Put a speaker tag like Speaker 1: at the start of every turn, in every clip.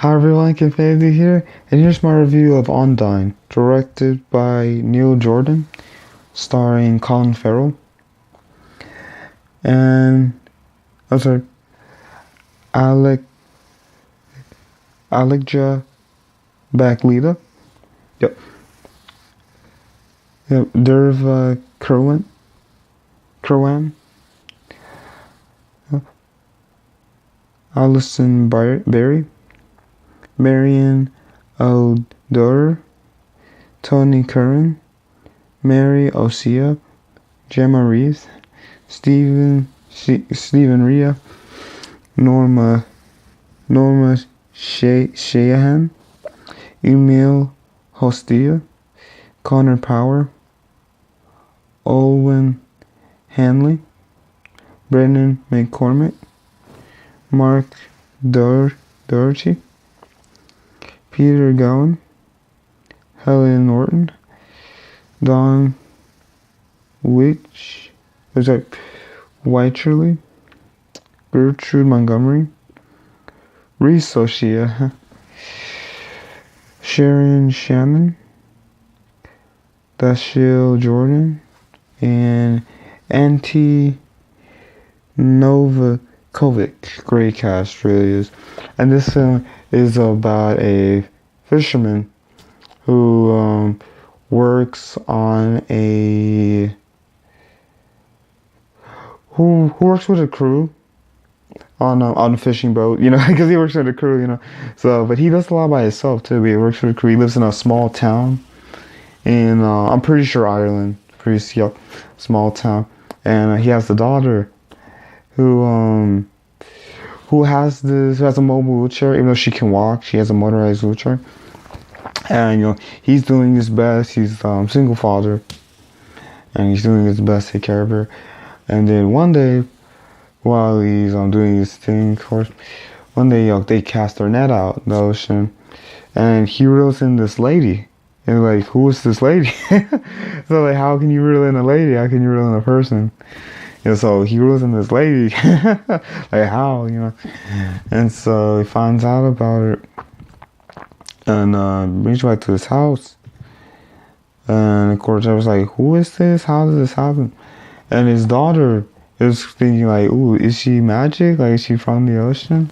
Speaker 1: Hi everyone, Kenfinity here, and here's my review of Ondine, directed by Neil Jordan, starring Colin Farrell, and, Alec, Alekja Baklita, yep, Derva Kerwan, Alison Berry, Marion O'Doher, Tony Curran, Mary Osea, Gemma Reeves, Stephen Rea, Norma Shahan, Emil Hostia, Connor Power, Owen Hanley, Brendan McCormick, Mark Doherty, Peter Gowan, Helen Norton, Don Wycherley, Gertrude Montgomery, Reese O'Shea, Sharon Shannon, Dashiell Jordan, and Antti Novakovic. Great cast, really is. And this film is about a fisherman who works on who works with a crew on a fishing boat, because he works with a crew, So, but he does a lot by himself too. He works with a crew. He lives in a small town in I'm pretty sure Ireland, small town, and he has a daughter who has a mobile wheelchair. Even though she can walk, she has a motorized wheelchair. And he's doing his best. He's single father, and he's doing his best to take care of her. And then one day, while he's doing his thing, of course, one day they cast their net out in the ocean, and he reels in this lady. And like, who is this lady? So like, how can you reel in a lady? How can you reel in a person? So he reels in this lady. Like, how, And so he finds out about her, and brings her back to his house. And of course, I was like, who is this? How did this happen? And his daughter is thinking like, ooh, is she magic? Like, is she from the ocean?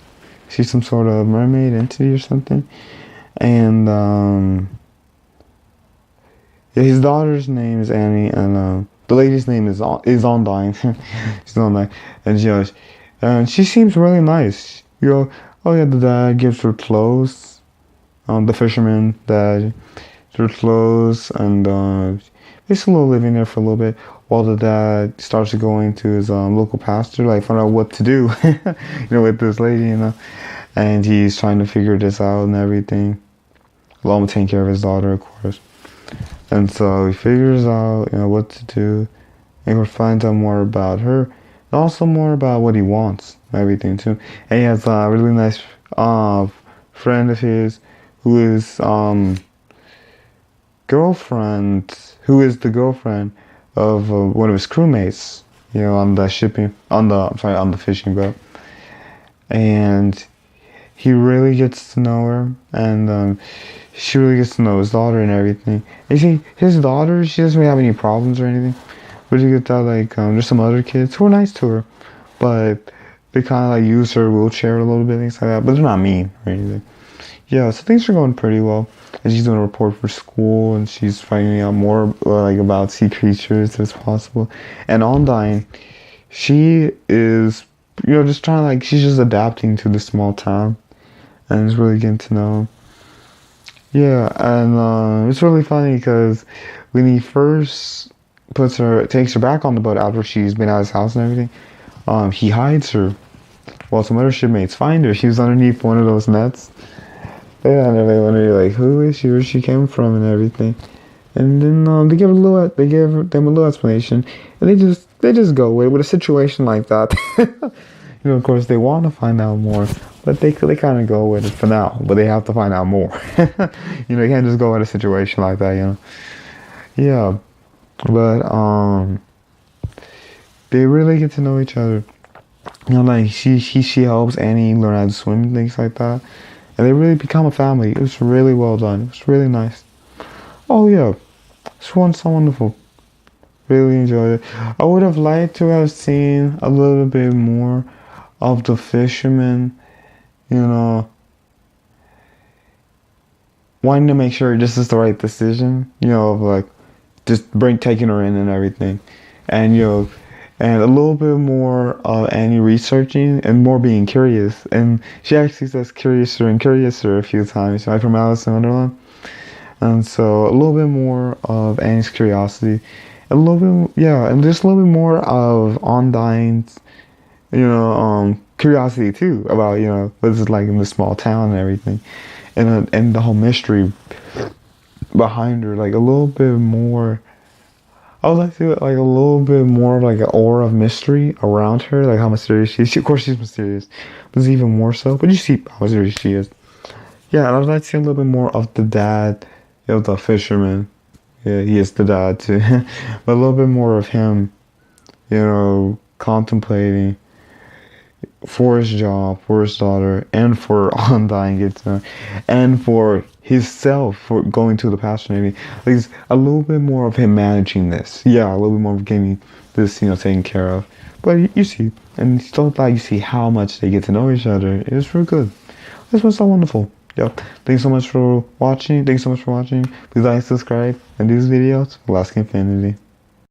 Speaker 1: Is she some sort of mermaid entity or something? And his daughter's name is Annie, and the lady's name is Ondine. She's Ondine, and she seems really nice. The dad gives her clothes. The fisherman dad gives her clothes, and basically living there for a little bit while the dad starts to go into his local pastor, like find out what to do, with this lady, and he's trying to figure this out and everything, along with taking care of his daughter, of course. And so he figures out, what to do, and he finds out more about her, and also more about what he wants, and everything too. And he has a really nice friend of his who is the girlfriend of one of his crewmates, on the fishing boat. And he really gets to know her, and she really gets to know his daughter and everything. You see, his daughter, she doesn't really have any problems or anything, but you get that, there's some other kids who are nice to her, but they kind of use her wheelchair a little bit, things like that, but they're not mean or anything. Yeah, so things are going pretty well. And she's doing a report for school, and she's finding out more about sea creatures as possible. And Ondine, she is just trying she's just adapting to the small town, and is really getting to know him. Yeah, and it's really funny because when he first takes her back on the boat after she's been out of his house and everything, he hides her while some other shipmates find her. She was underneath one of those nets. Yeah, and they wonder who is she, where she came from, and everything. And then they give them a little explanation, and they just go with a situation like that. Of course they want to find out more, but they kind of go with it for now. But they have to find out more. You can't just go with a situation like that. Yeah, but they really get to know each other. She helps Annie learn how to swim and things like that. and they really become a family. It was really well done. It was really nice. Oh yeah, this one's so wonderful. Really enjoyed it. I would have liked to have seen a little bit more of the fisherman, you know, wanting to make sure this is the right decision, you know, of like just taking her in and everything, and you know, and a little bit more of Annie researching and more being curious. And she actually says curiouser and curiouser a few times, like from Alice in Wonderland. And so a little bit more of Annie's curiosity, a little bit, yeah, and just a little bit more of Ondine's, you know, curiosity too about, you know, what it's like in the small town and everything, and the whole mystery behind her, like a little bit more. I would like to like a little bit more of like an aura of mystery around her, like how mysterious she is. Of course, she's mysterious, but it's even more so. But you see how mysterious she is. Yeah, and I would like to see a little bit more of the dad, you know, the fisherman. Yeah, he is the dad too, but a little bit more of him, you know, contemplating for his job, for his daughter, and for Ondine getting, and for himself for going to the pasture. Maybe like a little bit more of him managing this. Yeah, a little bit more of getting this, you know, taken care of. But you see, and still like you see how much they get to know each other. It was real good. This was so wonderful. Yep. Thanks so much for watching. Thanks so much for watching. Please like, subscribe, and do these videos. Harris-Kenfinity.